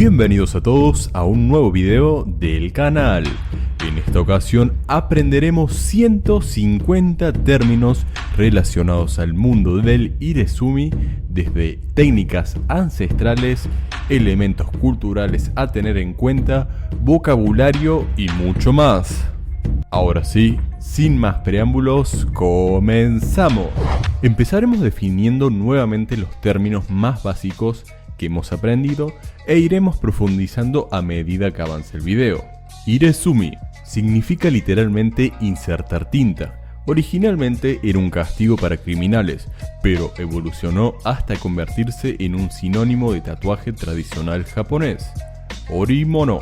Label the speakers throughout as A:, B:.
A: Bienvenidos a todos a un nuevo video del canal. En esta ocasión aprenderemos 150 términos relacionados al mundo del Irezumi, desde técnicas ancestrales, elementos culturales a tener en cuenta, vocabulario y mucho más. Ahora sí, sin más preámbulos, comenzamos. Empezaremos definiendo nuevamente los términos más básicos que hemos aprendido e iremos profundizando a medida que avance el video. Irezumi significa literalmente insertar tinta. Originalmente era un castigo para criminales, pero evolucionó hasta convertirse en un sinónimo de tatuaje tradicional japonés. Orimono.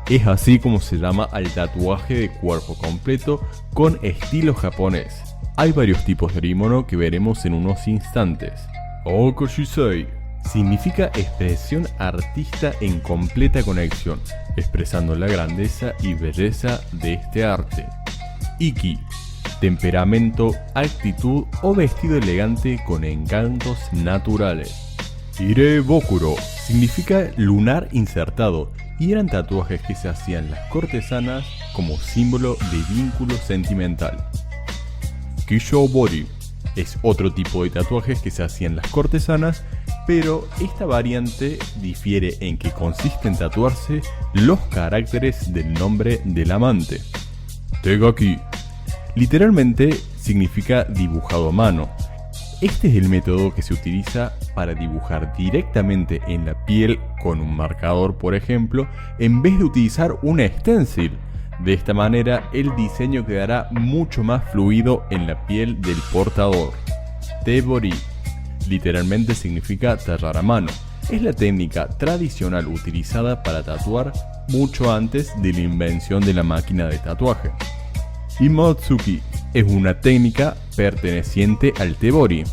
A: Es así como se llama al tatuaje de cuerpo completo con estilo japonés. Hay varios tipos de orimono que veremos en unos instantes. Okoshisei significa expresión artista en completa conexión, expresando la grandeza y belleza de este arte. Iki, temperamento, actitud o vestido elegante con encantos naturales. Irebokuro significa lunar insertado y eran tatuajes que se hacían las cortesanas como símbolo de vínculo sentimental. Kishobori es otro tipo de tatuajes que se hacían las cortesanas, pero esta variante difiere en que consiste en tatuarse los caracteres del nombre del amante. Tegaki literalmente significa dibujado a mano. Este es el método que se utiliza para dibujar directamente en la piel con un marcador, por ejemplo, en vez de utilizar un stencil. De esta manera el diseño quedará mucho más fluido en la piel del portador. Tebori literalmente significa tallar a mano. Es la técnica tradicional utilizada para tatuar mucho antes de la invención de la máquina de tatuaje. Imotsuki es una técnica perteneciente al Tebori.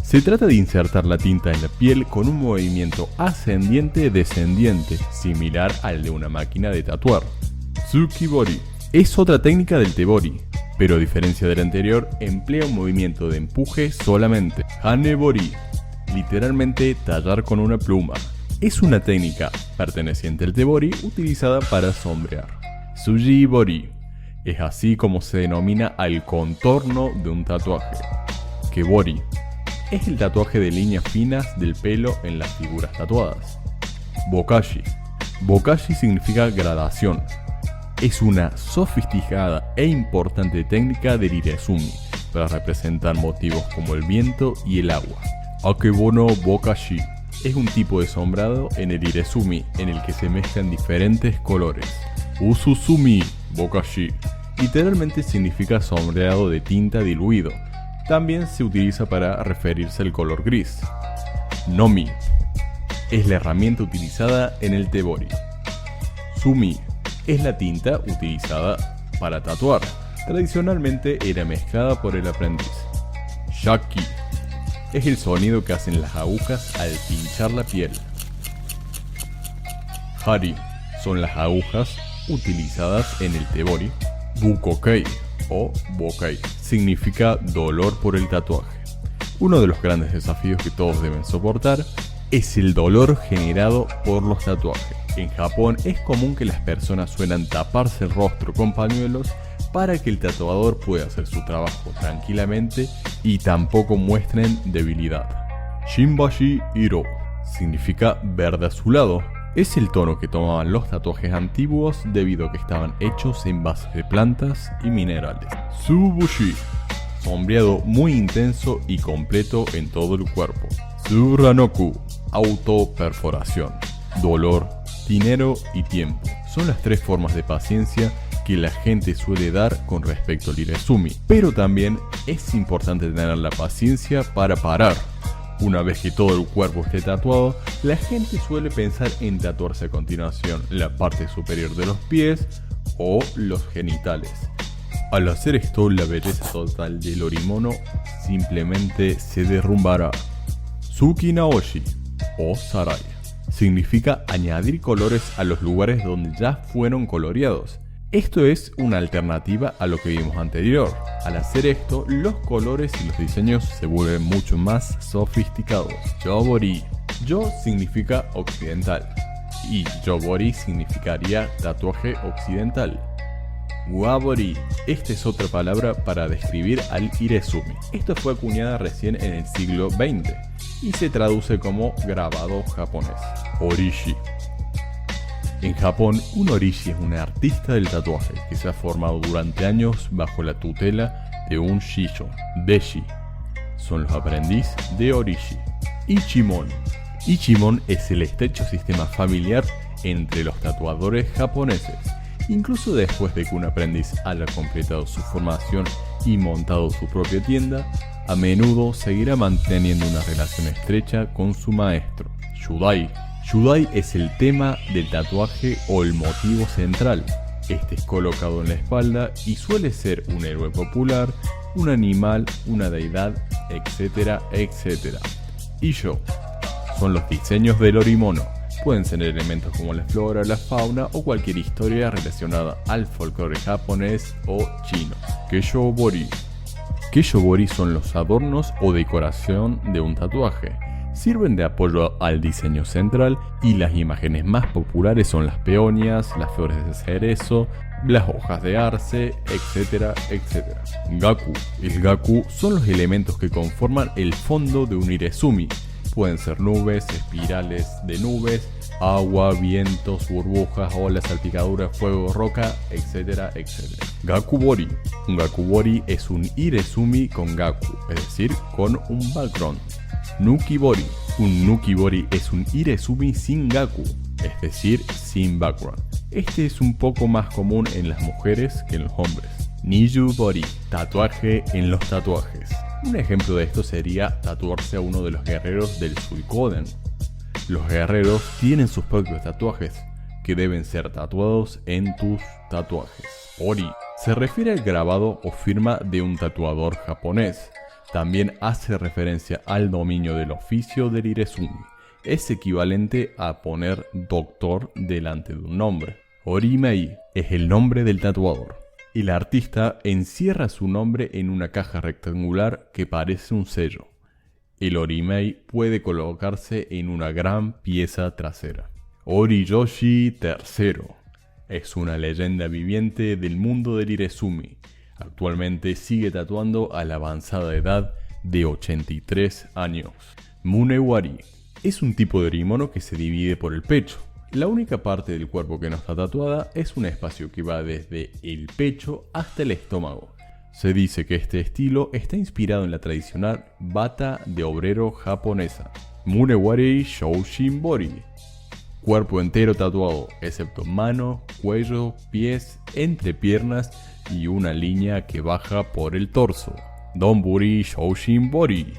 A: Se trata de insertar la tinta en la piel con un movimiento ascendiente-descendiente, similar al de una máquina de tatuar. Tsukibori es otra técnica del Tebori, pero a diferencia del anterior, emplea un movimiento de empuje solamente. Hanebori, literalmente tallar con una pluma. Es una técnica perteneciente al Tebori utilizada para sombrear. Sujibori es así como se denomina al contorno de un tatuaje. Kebori es el tatuaje de líneas finas del pelo en las figuras tatuadas. Bokashi. Bokashi significa gradación. Es una sofisticada e importante técnica del Irezumi para representar motivos como el viento y el agua. Akebono Bokashi es un tipo de sombreado en el Irezumi en el que se mezclan diferentes colores. Ususumi Bokashi literalmente significa sombreado de tinta diluido. También se utiliza para referirse al color gris. Nomi es la herramienta utilizada en el Tebori. Sumi es la tinta utilizada para tatuar. Tradicionalmente era mezclada por el aprendiz. Shaki es el sonido que hacen las agujas al pinchar la piel. Hari son las agujas utilizadas en el Tebori. Bukokei o Bokai significa dolor por el tatuaje. Uno de los grandes desafíos que todos deben soportar es el dolor generado por los tatuajes. En Japón es común que las personas suelan taparse el rostro con pañuelos para que el tatuador pueda hacer su trabajo tranquilamente y tampoco muestren debilidad. Shinbashi Iro significa verde azulado. Es el tono que tomaban los tatuajes antiguos debido a que estaban hechos en bases de plantas y minerales. Tsubushi, sombreado muy intenso y completo en todo el cuerpo. Tsuranoku, autoperforación. Dolor, dinero y tiempo son las tres formas de paciencia que la gente suele dar con respecto al Irezumi, pero también es importante tener la paciencia para parar. Una vez que todo el cuerpo esté tatuado, la gente suele pensar en tatuarse a continuación la parte superior de los pies o los genitales. Al hacer esto, la belleza total del orimono simplemente se derrumbará. Tsuki Naoshi o Sarai significa añadir colores a los lugares donde ya fueron coloreados. Esto es una alternativa a lo que vimos anterior. Al hacer esto, los colores y los diseños se vuelven mucho más sofisticados. Yobori. Yo significa occidental. y Yobori significaría tatuaje occidental. Wabori, esta es otra palabra para describir al Irezumi. Esto fue acuñada recién en el siglo XX y se traduce como grabado japonés. Orishi. En Japón, un orishi es un artista del tatuaje que se ha formado durante años bajo la tutela de un shijo, deshi. Son los aprendiz de orishi. Ichimon. Ichimon es el estrecho sistema familiar entre los tatuadores japoneses. Incluso después de que un aprendiz haya completado su formación y montado su propia tienda, a menudo seguirá manteniendo una relación estrecha con su maestro. Yudai. Yudai es el tema del tatuaje o el motivo central. Este es colocado en la espalda y suele ser un héroe popular, un animal, una deidad, etc. etc. Isho. Son los diseños del orimono. Pueden ser elementos como la flora, la fauna o cualquier historia relacionada al folclore japonés o chino. Keshobori. Keshobori son los adornos o decoración de un tatuaje. Sirven de apoyo al diseño central y las imágenes más populares son las peonias, las flores de cerezo, las hojas de arce, etc. etc. Gaku. El gaku son los elementos que conforman el fondo de un irezumi. Pueden ser nubes, espirales de nubes, agua, vientos, burbujas, olas, salpicaduras, fuego, roca, etc. etc. Gakubori. Un gakubori es un irezumi con gaku, es decir, con un background. Nukibori. Un nukibori es un irezumi sin gaku, es decir, sin background. Este es un poco más común en las mujeres que en los hombres. Nijubori. Tatuaje en los tatuajes. Un ejemplo de esto sería tatuarse a uno de los guerreros del Suikoden. Los guerreros tienen sus propios tatuajes, que deben ser tatuados en tus tatuajes. Ori se refiere al grabado o firma de un tatuador japonés. También hace referencia al dominio del oficio del irezumi. Es equivalente a poner doctor delante de un nombre. Orimei es el nombre del tatuador. El artista encierra su nombre en una caja rectangular que parece un sello. El orimei puede colocarse en una gran pieza trasera. Oriyoshi III es una leyenda viviente del mundo del irezumi. Actualmente sigue tatuando a la avanzada edad de 83 años. Munewari es un tipo de orimono que se divide por el pecho. La única parte del cuerpo que no está tatuada es un espacio que va desde el pecho hasta el estómago. Se dice que este estilo está inspirado en la tradicional bata de obrero japonesa. Munewari Shoushinbori. Cuerpo entero tatuado, excepto mano, cuello, pies, entrepiernas y una línea que baja por el torso. Donburi Shoushinbori.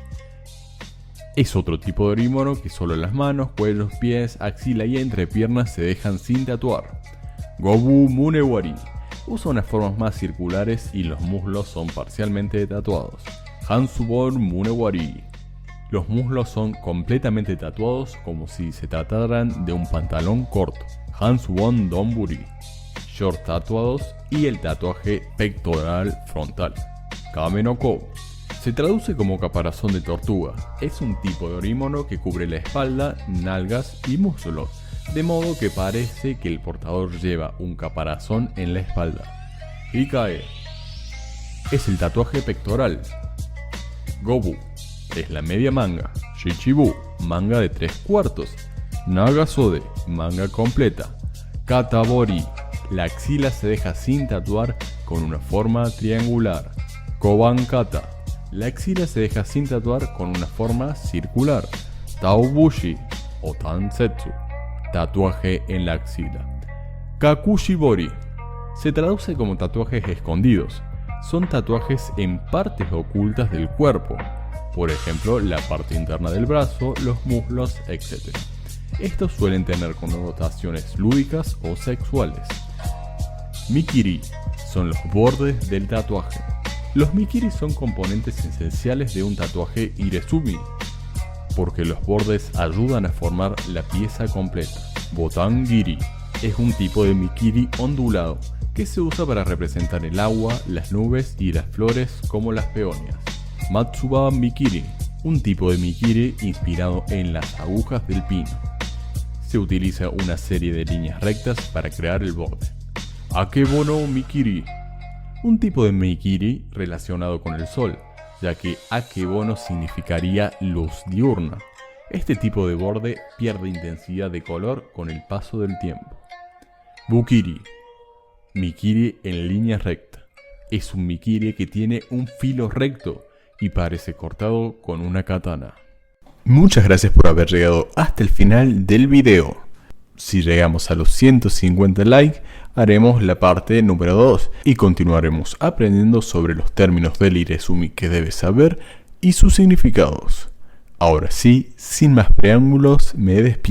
A: Es otro tipo de orimono que solo las manos, cuellos, pies, axila y entrepiernas se dejan sin tatuar. Gobu Munewari. Usa unas formas más circulares y los muslos son parcialmente tatuados. Hansubon Munewari. Los muslos son completamente tatuados como si se trataran de un pantalón corto. Hansubon Donburi. Short tatuados y el tatuaje pectoral frontal. Kame no Ko. Se traduce como caparazón de tortuga. Es un tipo de orimono que cubre la espalda, nalgas y muslos, de modo que parece que el portador lleva un caparazón en la espalda. Hikae es el tatuaje pectoral. Gobu es la media manga. Shichibu, manga de 3/4. Nagasode, manga completa. Katabori, la axila se deja sin tatuar con una forma triangular. Kobankata, la axila se deja sin tatuar con una forma circular. Taobushi o Tansetsu, tatuaje en la axila. Kakushibori se traduce como tatuajes escondidos. Son tatuajes en partes ocultas del cuerpo, por ejemplo la parte interna del brazo, los muslos, etc. Estos suelen tener connotaciones lúdicas o sexuales. Mikiri son los bordes del tatuaje. Los mikiri son componentes esenciales de un tatuaje irezumi, porque los bordes ayudan a formar la pieza completa. Botangiri es un tipo de mikiri ondulado que se usa para representar el agua, las nubes y las flores como las peonias. Matsuba Mikiri, un tipo de mikiri inspirado en las agujas del pino. se utiliza una serie de líneas rectas para crear el borde. Akebono Mikiri. Un tipo de Mikiri relacionado con el sol, ya que Akebono significaría luz diurna. Este tipo de borde pierde intensidad de color con el paso del tiempo. Bukiri. Mikiri en línea recta. Es un Mikiri que tiene un filo recto y parece cortado con una katana. Muchas gracias por haber llegado hasta el final del video. Si llegamos a los 150 likes, haremos la parte número 2 y continuaremos aprendiendo sobre los términos del Irezumi que debes saber y sus significados. Ahora sí, sin más preámbulos, me despido.